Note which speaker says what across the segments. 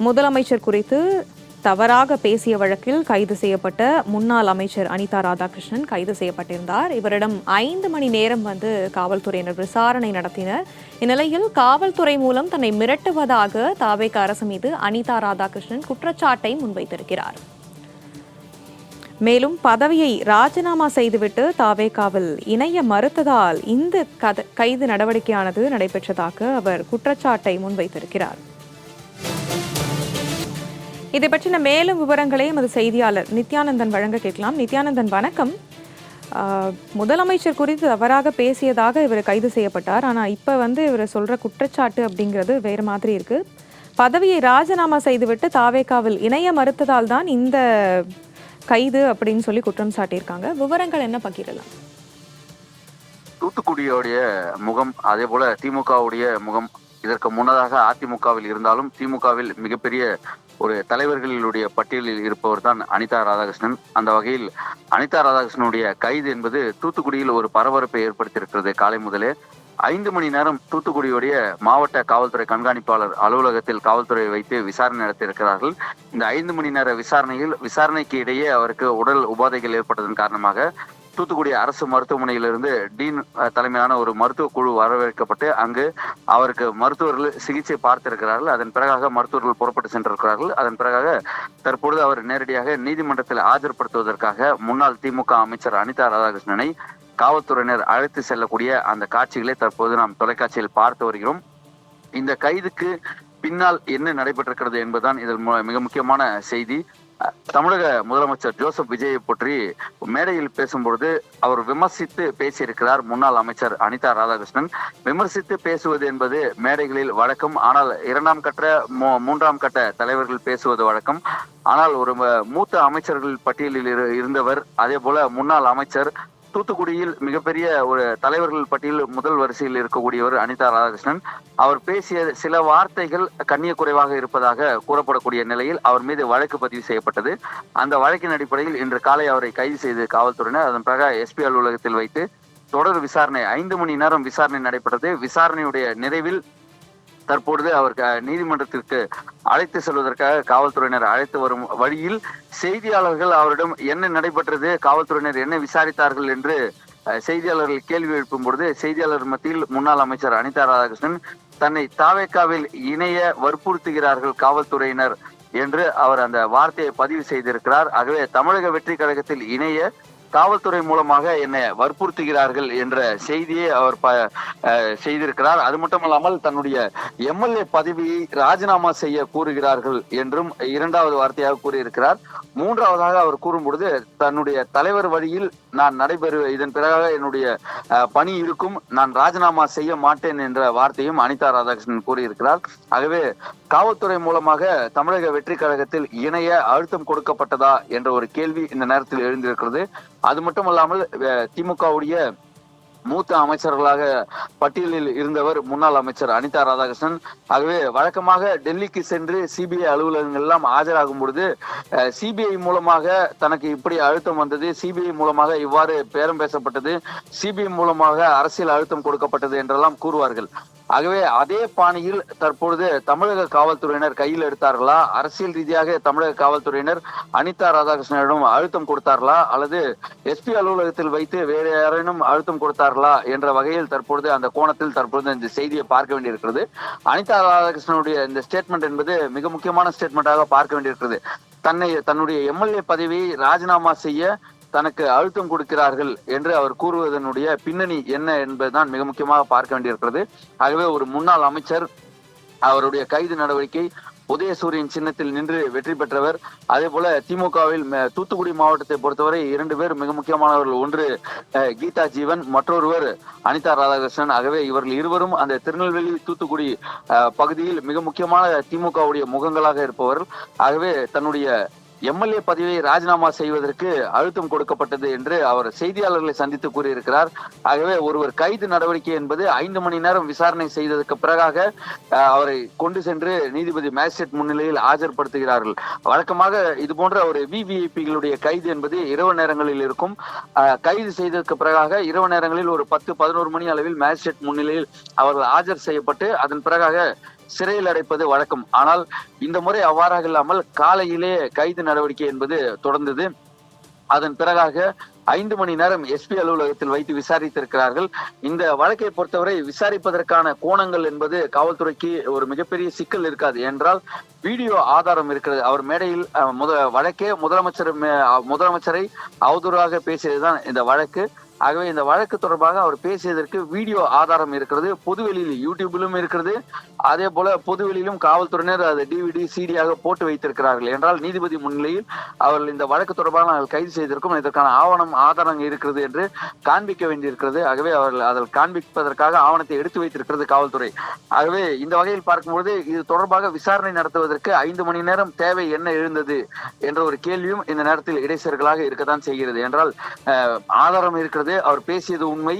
Speaker 1: முதலமைச்சர் குறித்து தவறாக பேசிய வழக்கில் கைது செய்யப்பட்ட முன்னாள் அமைச்சர் அனிதா ராதாகிருஷ்ணன் கைது செய்யப்பட்டிருந்தார். இவரிடம் 5 மணி நேரம் காவல்துறையினர் விசாரணை நடத்தினர். இந்நிலையில் காவல்துறை மூலம் தன்னை மிரட்டுவதாக தாவேகா அரசு மீது அனிதா ராதாகிருஷ்ணன் குற்றச்சாட்டை முன்வைத்திருக்கிறார். மேலும் பதவியை ராஜினாமா செய்துவிட்டு தாவேகாவில் இணைய மறுத்ததால் இந்த கைது நடவடிக்கையானது நடைபெற்றதாக அவர் குற்றச்சாட்டை முன்வைத்திருக்கிறார். இதை பற்றின மேலும் விவரங்களை எமது செய்தியாளர் நித்யானந்தன் வழங்க கேட்கலாம். நித்யானந்தன், வணக்கம். முதலமைச்சர் குறித்து தவறாக பேசியதாக இவர் கைது செய்யப்பட்டார். ஆனால் இப்போ இவர் சொல்ற குற்றச்சாட்டு அப்படிங்கிறது வேறு மாதிரி இருக்கு. பதவியை ராஜினாமா செய்துவிட்டு தாவேகாவில் இணைய மறுத்ததால் தான் இந்த கைது அப்படின்னு சொல்லி குற்றம் சாட்டியிருக்காங்க. விவரங்கள் என்ன பகிரலாம்?
Speaker 2: தூத்துக்குடியோடைய முகம், அதே போல திமுகவுடைய முகம். இதற்கு முன்னதாக அதிமுகவில் இருந்தாலும் திமுகவில் மிகப்பெரிய ஒரு தலைவர்களுடைய பட்டியலில் இருப்பவர் தான் அனிதா ராதாகிருஷ்ணன். அந்த வகையில் அனிதா ராதாகிருஷ்ணனுடைய கைது என்பது தூத்துக்குடியில் ஒரு பரபரப்பை ஏற்படுத்தியிருக்கிறது. காலை முதலே 5 மணி நேரம் தூத்துக்குடியுடைய மாவட்ட காவல்துறை கண்காணிப்பாளர் அலுவலகத்தில் காவல்துறை வைத்து விசாரணை நடத்தியிருக்கிறார்கள். இந்த 5 மணி நேர விசாரணைக்கு இடையே அவருக்கு உடல் உபாதைகள் ஏற்பட்டதன் காரணமாக தூத்துக்குடி அரசு மருத்துவமனையிலிருந்து டீன் தலைமையிலான ஒரு மருத்துவ குழு வரவேற்கப்பட்டு அங்கு அவருக்கு மருத்துவர்கள் சிகிச்சை பார்த்திருக்கிறார்கள். அதன் பிறகாக மருத்துவர்கள் புறப்பட்டு சென்றிருக்கிறார்கள். அதன் பிறகாக தற்பொழுது அவர் நேரடியாக நீதிமன்றத்தில் ஆஜர்படுத்துவதற்காக முன்னாள் திமுக அமைச்சர் அனிதா ராதாகிருஷ்ணனை காவல்துறையினர் அழைத்து செல்லக்கூடிய அந்த காட்சிகளை தற்போது நாம் தொலைக்காட்சியில் பார்த்து வருகிறோம். இந்த கைதுக்கு பின்னால் என்ன நடைபெற்றிருக்கிறது என்பதுதான் இதில் மிக முக்கியமான செய்தி. தமிழக முதலமைச்சர் ஜோசப் விஜயை பற்றி மேடையில் பேசும்பொழுது அவர் விமர்சித்து பேசியிருக்கிறார் முன்னாள் அமைச்சர் அனிதா ராதாகிருஷ்ணன். விமர்சித்து பேசுவது என்பது மேடைகளில் வழக்கம். ஆனால் 2ஆம் கட்ட 3ஆம் கட்ட தலைவர்கள் பேசுவது வழக்கம். ஆனால் ஒரு மூத்த அமைச்சர்கள் பட்டியலில் இருந்தவர், அதே போல முன்னாள் அமைச்சர், தூத்துக்குடியில் மிகப்பெரிய ஒரு தலைவர்கள் பட்டியல் முதல் வரிசையில் இருக்கக்கூடியவர் அனிதா ராதாகிருஷ்ணன். அவர் பேசிய சில வார்த்தைகள் கண்ணிய குறைவாக இருப்பதாக கூறப்படக்கூடிய நிலையில் அவர் மீது வழக்கு பதிவு செய்யப்பட்டது. அந்த வழக்கின் அடிப்படையில் இன்று காலை அவரை கைது செய்து காவல்துறையினர் அதன் பிறகு எஸ்பி அலுவலகத்தில் வைத்து தொடர் விசாரணை 5 மணி நேரம் விசாரணை நடைபெற்றது. விசாரணையுடைய நிறைவில் தற்பொழுது அவர் நீதிமன்றத்திற்கு அழைத்து செல்வதற்காக காவல்துறையினர் அழைத்து வரும் வழியில் செய்தியாளர்கள் அவரிடம் என்ன நடைபெற்றது, காவல்துறையினர் என்ன விசாரித்தார்கள் என்று செய்தியாளர்கள் கேள்வி எழுப்பும் பொழுது செய்தியாளர் மத்தியில் முன்னாள் அமைச்சர் அனிதா ராதாகிருஷ்ணன் தன்னை தாவேகாவில் இணைய வற்புறுத்துகிறார்கள் காவல்துறையினர் என்று அவர் அந்த வார்த்தையை பதிவு செய்திருக்கிறார். ஆகவே தமிழக வெற்றி கழகத்தில் இணைய காவல்துறை மூலமாக என்னை வற்புறுத்துகிறார்கள் என்ற செய்தியை அவர் செய்திருக்கிறார். அது மட்டுமல்லாமல் தன்னுடைய எம்எல்ஏ பதவியை ராஜினாமா செய்ய கூறுகிறார்கள் என்றும் 2வது வார்த்தையாக கூறியிருக்கிறார். 3வதாக அவர் கூறும் பொழுது தன்னுடைய தலைவர் வழியில் நான் இதன் பிறகாக என்னுடைய பணி இருக்கும், நான் ராஜினாமா செய்ய மாட்டேன் என்ற வார்த்தையும் அனிதா ராதாகிருஷ்ணன் கூறியிருக்கிறார். ஆகவே காவல்துறை மூலமாக தமிழக வெற்றி கழகத்தில் இணைய அழுத்தம் கொடுக்கப்பட்டதா என்ற ஒரு கேள்வி இந்த நேரத்தில் எழுந்திருக்கிறது. அது மட்டுமல்லாமல் திமுகவுடைய மூத்த அமைச்சர்களாக பட்டியலில் இருந்தவர் முன்னாள் அமைச்சர் அனிதா ராதாகிருஷ்ணன். ஆகவே வழக்கமாக டெல்லிக்கு சென்று சிபிஐ அலுவலகங்கள் எல்லாம் ஆஜராகும் பொழுது சிபிஐ மூலமாக தனக்கு இப்படி அழுத்தம் வந்தது, சிபிஐ மூலமாக இவ்வாறு பேரம் பேசப்பட்டது, சிபிஐ மூலமாக அரசியல் அழுத்தம் கொடுக்கப்பட்டது என்றெல்லாம் கூறுவார்கள். ஆகவே அதே பாணியில் தற்பொழுது தமிழக காவல்துறையினர் கையில் எடுத்தார்களா, அரசியல் ரீதியாக தமிழக காவல்துறையினர் அனிதா ராதாகிருஷ்ணனிடம் அழுத்தம் கொடுத்தார்களா, அல்லது எஸ்பி அலுவலகத்தில் வைத்து வேறு யாரேனும் அழுத்தம் கொடுத்தார்களா என்ற வகையில் தற்பொழுது அந்த கோணத்தில் தற்பொழுது இந்த செய்தியை பார்க்க வேண்டியிருக்கிறது. அனிதா ராதாகிருஷ்ணனுடைய இந்த ஸ்டேட்மெண்ட் என்பது மிக முக்கியமான ஸ்டேட்மெண்டாக பார்க்க வேண்டியிருக்கிறது. தன்னுடைய எம்எல்ஏ பதவியை ராஜினாமா செய்ய தனக்கு அழுத்தம் கொடுக்கிறார்கள் என்று அவர் கூறுவதனுடைய பின்னணி என்ன என்பதுதான் மிக முக்கியமாக பார்க்க வேண்டியிருக்கிறது. ஆகவே ஒரு முன்னாள் அமைச்சர், அவருடைய கைது நடவடிக்கை உதயசூரியன் சின்னத்தில் நின்று வெற்றி பெற்றவர். அதே போல திமுகவில் தூத்துக்குடி மாவட்டத்தை பொறுத்தவரை 2 பேர் மிக முக்கியமானவர்கள். ஒன்று கீதா ஜீவன், மற்றொருவர் அனிதா ராதாகிருஷ்ணன். ஆகவே இவர்கள் இருவரும் அந்த திருநெல்வேலி தூத்துக்குடி பகுதியில் மிக முக்கியமான திமுகவுடைய முகங்களாக இருப்பவர்கள். ஆகவே தன்னுடைய எம்எல்ஏ பதவியை ராஜினாமா செய்வதற்கு அழுத்தம் கொடுக்கப்பட்டது என்று அவர் செய்தியாளர்களை சந்தித்து கூறியிருக்கிறார். ஆகவே ஒருவர் கைது நடவடிக்கை என்பது 5 மணி நேரம் விசாரணை செய்ததற்கு பிறகாக அவரை கொண்டு சென்று நீதிபதி மேஜிஸ்ட்ரேட் முன்னிலையில் ஆஜர்படுத்துகிறார்கள். வழக்கமாக இது போன்ற ஒரு விவிஐபிகளுடைய கைது என்பது இரவு நேரங்களில் இருக்கும். கைது செய்ததற்கு பிறகாக இரவு நேரங்களில் ஒரு 10-11 மணி அளவில் மேஜிஸ்ட்ரேட் முன்னிலையில் அவர்கள் ஆஜர் செய்யப்பட்டு அதன் பிறகாக சிறையில் அடைப்பது வழக்கம். ஆனால் இந்த முறை அவ்வாறாக இல்லாமல் காலையிலே கைது நடவடிக்கை என்பது தொடர்ந்தது. அதன் பிறகாக 5 மணி நேரம் எஸ்பி அலுவலகத்தில் வைத்து விசாரித்திருக்கிறார்கள். இந்த வழக்கை பொறுத்தவரை விசாரிப்பதற்கான கோணங்கள் என்பது காவல்துறைக்கு ஒரு மிகப்பெரிய சிக்கல் இருக்காது. என்றால் வீடியோ ஆதாரம் இருக்கிறது. அவர் மேடையில் வழக்கே முதலமைச்சரை அவதூறாக பேசியதுதான் இந்த வழக்கு. ஆகவே இந்த வழக்கு தொடர்பாக அவர் பேசியதற்கு வீடியோ ஆதாரம் இருக்கிறது. பொதுவெளியில் யூடியூபிலும் இருக்கிறது. அதே போல பொதுவெளியிலும் காவல்துறையினர் அதை டிவிடி சிடியாக போட்டு வைத்திருக்கிறார்கள். என்றால் நீதிபதி முன்னிலையில் அவர்கள் இந்த வழக்கு தொடர்பாக நாங்கள் கைது செய்திருக்கும், இதற்கான ஆவணம் இருக்கிறது என்று காண்பிக்க வேண்டியிருக்கிறது. ஆகவே அவர்கள் அதில் காண்பிப்பதற்காக ஆவணத்தை எடுத்து வைத்திருக்கிறது காவல்துறை. ஆகவே இந்த வகையில் பார்க்கும்போது இது தொடர்பாக விசாரணை நடத்துவதற்கு 5 மணி நேரம் தேவை என்ன எழுந்தது என்ற ஒரு கேள்வியும் இந்த நேரத்தில் இடைச்சர்களாக இருக்கத்தான் செய்கிறது. என்றால் ஆதாரம் இருக்கிறது, அவர் பேசியது உண்மை.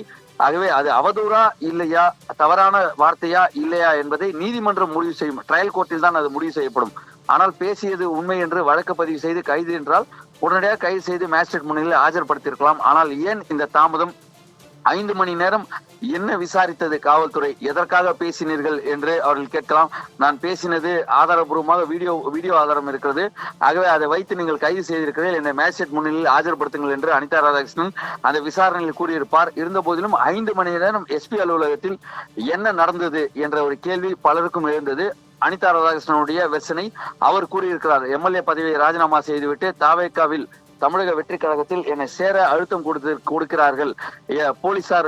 Speaker 2: ஆகவே அது அவதூறா இல்லையா, தவறான வார்த்தையா இல்லையா என்பதை நீதிமன்றம் முடிவு செய்யும். ட்ரையல் கோர்ட்டில் தான் அது முடிவு செய்யப்படும். ஆனால் பேசியது உண்மை என்று வழக்கு பதிவு செய்து கைது என்றால் உடனடியாக கைது செய்து மேஜிஸ்ட்ரேட் முன்னிலையில் ஆஜர்படுத்தியிருக்கலாம். ஆனால் ஏன் இந்த தாமதம்? 5 மணி நேரம் என்ன விசாரித்தது காவல்துறை? எதற்காக பேசினீர்கள் என்று அவர்கள் கேட்கலாம். நான் பேசினது ஆதாரபூர்வமாக வீடியோ ஆதாரம் இருக்கிறது. ஆகவே அதை வைத்து நீங்கள் கைது செய்திருக்கிறீர்கள், என்னை மேஜிஸ்ட்ரேட் முன்னிலையில் ஆஜர்படுத்துங்கள் என்று அனிதா ராதாகிருஷ்ணன் அந்த விசாரணையில் கூறியிருப்பார். இருந்த போதிலும் 5 மணி நேரம் எஸ்பி அலுவலகத்தில் என்ன நடந்தது என்ற ஒரு கேள்வி பலருக்கும் எழுந்தது. அனிதா ராதாகிருஷ்ணனுடைய வெர்ஷனை அவர் கூறியிருக்கிறார். எம்எல்ஏ பதவியை ராஜினாமா செய்துவிட்டு தாவேகாவில் தமிழக வெற்றி கழகத்தில் என்னை சேர அழுத்தம் கொடுக்கிறார்கள், போலீசார்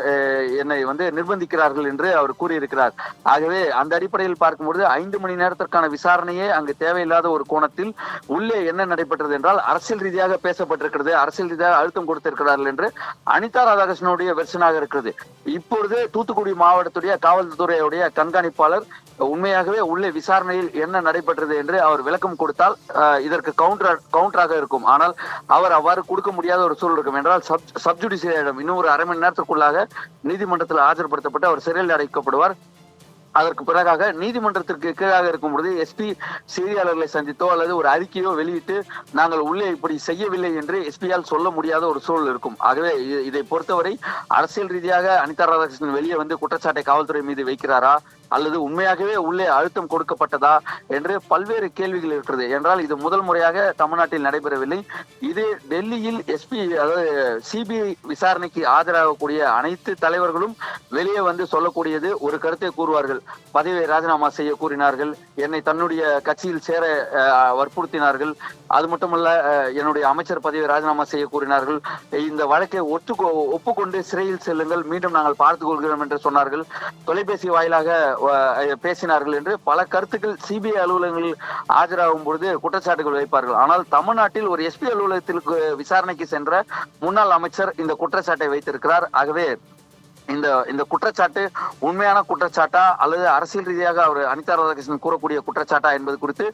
Speaker 2: என்னை நிர்பந்திக்கிறார்கள் என்று அவர் கூறியிருக்கிறார். ஆகவே அந்த அடிப்படையில் பார்க்கும்போது 5 மணி நேரத்திற்கான விசாரணையே அங்கு தேவையில்லாத ஒரு கோணத்தில் உள்ளே என்ன நடைபெற்றது என்றால் அரசியல் ரீதியாக பேசப்பட்டிருக்கிறது, அரசியல் ரீதியாக அழுத்தம் கொடுத்திருக்கிறார்கள் என்று அனிதா ராதாகிருஷ்ணனுடைய வெர்ஷனாக இருக்கிறது. இப்பொழுது தூத்துக்குடி மாவட்டத்துடைய காவல்துறையுடைய கண்காணிப்பாளர் உண்மையாகவே உள்ளே விசாரணையில் என்ன நடைபெற்றது என்று அவர் விளக்கம் கொடுத்தால் இதற்கு கவுண்டராக இருக்கும். ஆனால் அவர் அவ்வாறு கொடுக்க முடியாத ஒரு சூழல் இருக்கும். என்றால் சப்ஜுடிஷியரிடம் இன்னும் ஒரு அரை மணி நேரத்திற்குள்ளாக நீதிமன்றத்தில் ஆஜர்படுத்தப்பட்டு அவர் சிறையில் அடைக்கப்படுவார். அதற்கு பிறகாக நீதிமன்றத்திற்கு கீழாக இருக்கும் பொழுது எஸ்பி செய்தியாளர்களை சந்தித்தோ அல்லது ஒரு அறிக்கையோ வெளியிட்டு நாங்கள் உள்ளே இப்படி செய்யவில்லை என்று எஸ்பியால் சொல்ல முடியாத ஒரு சூழல் இருக்கும். ஆகவே இதை பொறுத்தவரை அரசியல் ரீதியாக அனிதா ராதாகிருஷ்ணன் வெளியே குற்றச்சாட்டை காவல்துறை மீது வைக்கிறாரா அல்லது உண்மையாகவே உள்ளே அழுத்தம் கொடுக்கப்பட்டதா என்று பல்வேறு கேள்விகள் இருக்கிறது. என்றால் இது முதல் முறையாக தமிழ்நாட்டில் நடைபெறவில்லை. இது டெல்லியில் எஸ்பி அதாவது சிபிஐ விசாரணைக்கு ஆஜராகக்கூடிய அனைத்து தலைவர்களும் வெளியே சொல்லக்கூடியது ஒரு கருத்தை கூறுவார்கள். பதவியை ராஜினாமா செய்ய கூறினார்கள், என்னை தன்னுடைய கட்சியில் சேர வற்புறுத்தினார்கள், அது மட்டுமல்ல என்னுடைய அமைச்சர் பதவியை ராஜினாமா செய்ய கூறினார்கள், இந்த வழக்கை ஒப்புக்கொண்டு சிறையில் செல்லுங்கள், மீண்டும் நாங்கள் பார்த்துக் கொள்கிறோம் என்று சொன்னார்கள், தொலைபேசி வாயிலாக பேசினார்கள் என்று பல கருத்துக்கள் சிபிஐ அலுவலகங்களில் ஆஜராகும் பொழுது குற்றச்சாட்டுகள் வைப்பார்கள். ஆனால் தமிழ்நாட்டில் ஒரு எஸ்பி அலுவலகத்திற்கு விசாரணைக்கு சென்ற முன்னாள் அமைச்சர் இந்த குற்றச்சாட்டை வைத்திருக்கிறார். ஆகவே இந்த குற்றச்சாட்டு உண்மையான குற்றச்சாட்டா அல்லது அரசியல் ரீதியாக அவர் அனிதா ராதாகிருஷ்ணன் கூறக்கூடிய குற்றச்சாட்டா என்பது குறித்து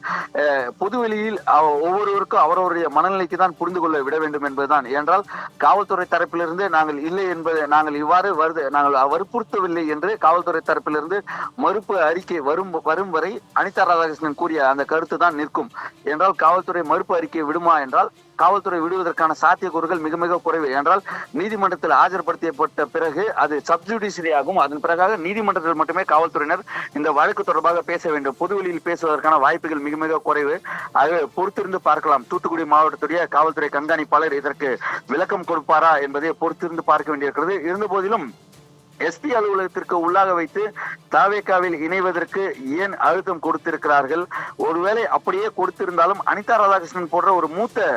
Speaker 2: பொதுவெளியில் ஒவ்வொருவருக்கும் அவரவருடைய மனநிலைக்கு தான் புரிந்து கொள்ள விட வேண்டும் என்பதுதான். ஏனென்றால் காவல்துறை தரப்பிலிருந்து நாங்கள் இல்லை என்பது நாங்கள் இவ்வாறு நாங்கள் வற்புறுத்தவில்லை என்று காவல்துறை தரப்பிலிருந்து மறுப்பு அறிக்கை வரும் வரை அனிதா ராதாகிருஷ்ணன் கூறிய அந்த கருத்து தான் நிற்கும். என்றால் காவல்துறை மறுப்பு அறிக்கை விடுமா என்றால் காவல்துறை விடுவதற்கான சாத்தியக்கூறுகள் மிக மிக குறைவு. என்றால் நீதிமன்றத்தில் ஆஜர்படுத்தப்பட்ட பிறகு அது சப்ஜுடிஷியரி ஆகும். அதன் பிறகாக நீதிமன்றத்தில் மட்டுமே காவல்துறையினர் இந்த வழக்கு தொடர்பாக பேச வேண்டும். பொதுவெளியில் பேசுவதற்கான வாய்ப்புகள் மிக மிக குறைவு. ஆக பொறுத்திருந்து பார்க்கலாம். தூத்துக்குடி மாவட்டத்துடைய காவல்துறை கண்காணிப்பாளர் இதற்கு விளக்கம் கொடுப்பாரா என்பதை பொறுத்திருந்து பார்க்க வேண்டியிருக்கிறது. இருந்த போதிலும் எஸ்பி அலுவலகத்திற்கு உள்ளாக வைத்து தாவேகாவில் இணைவதற்கு ஏன் அழுத்தம் கொடுத்திருக்கிறார்கள்? ஒருவேளை அப்படியே கொடுத்திருந்தாலும் அனிதா ராதாகிருஷ்ணன் போன்ற ஒரு மூத்த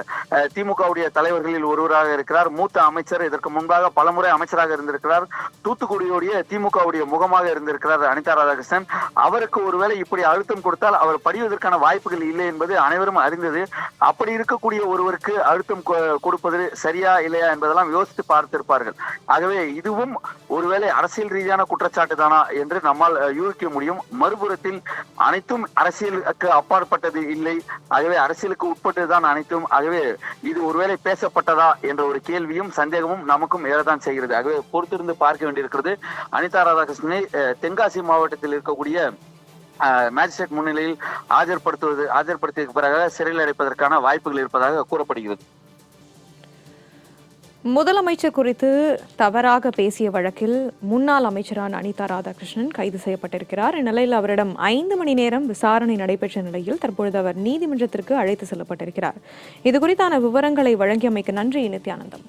Speaker 2: திமுகவுடைய தலைவர்களில் ஒருவராக இருக்கிறார், மூத்த அமைச்சர், இதற்கு முன்பாக பலமுறை அமைச்சராக இருந்திருக்கிறார், தூத்துக்குடியுடைய திமுகவுடைய முகமாக இருந்திருக்கிறார் அனிதா ராதாகிருஷ்ணன். அவருக்கு ஒருவேளை இப்படி அழுத்தம் கொடுத்தால் அவர் படிவதற்கான வாய்ப்புகள் இல்லை என்பது அனைவரும் அறிந்தது. அப்படி இருக்கக்கூடிய ஒருவருக்கு அழுத்தம் கொடுப்பது சரியா இல்லையா என்பதெல்லாம் யோசித்து பார்த்திருப்பார்கள். ஆகவே இதுவும் ஒருவேளை அரசியல் ரீதியான குற்றச்சாட்டு தானா என்று நம்மால் யூகிக்க முடியும். மறுபுறத்தில் அனைத்தும் அரசியலுக்கு அப்பாற்பட்டது இல்லை, ஆகவே அரசியலுக்கு உட்பட்டதுதான் அனைத்தும். ஆகவே இது ஒருவேளை பேசப்பட்டதா என்ற ஒரு கேள்வியும் சந்தேகமும் நமக்கும் ஏறதான் செய்கிறது. ஆகவே பொறுத்திருந்து பார்க்க வேண்டியிருக்கிறது. அனிதா ராதாகிருஷ்ணனை தென்காசி மாவட்டத்தில் இருக்கக்கூடிய மேஜிஸ்ட்ரேட் முன்னிலையில் ஆஜர்படுத்திய பிறகு சிறையில் அடைப்பதற்கான வாய்ப்புகள் இருப்பதாக கூறப்படுகிறது.
Speaker 1: முதலமைச்சர் குறித்து தவறாக பேசிய வழக்கில் முன்னாள் அமைச்சரான அனிதா ராதாகிருஷ்ணன் கைது செய்யப்பட்டிருக்கிறார். இந்நிலையில் அவரிடம் 5 மணி நேரம் விசாரணை நடைபெற்ற நிலையில் தற்பொழுது அவர் நீதிமன்றத்திற்கு அழைத்து செல்லப்பட்டிருக்கிறார். இது குறித்தான விவரங்களை வழங்கியமைக்கு நன்றி நித்யானந்தம்.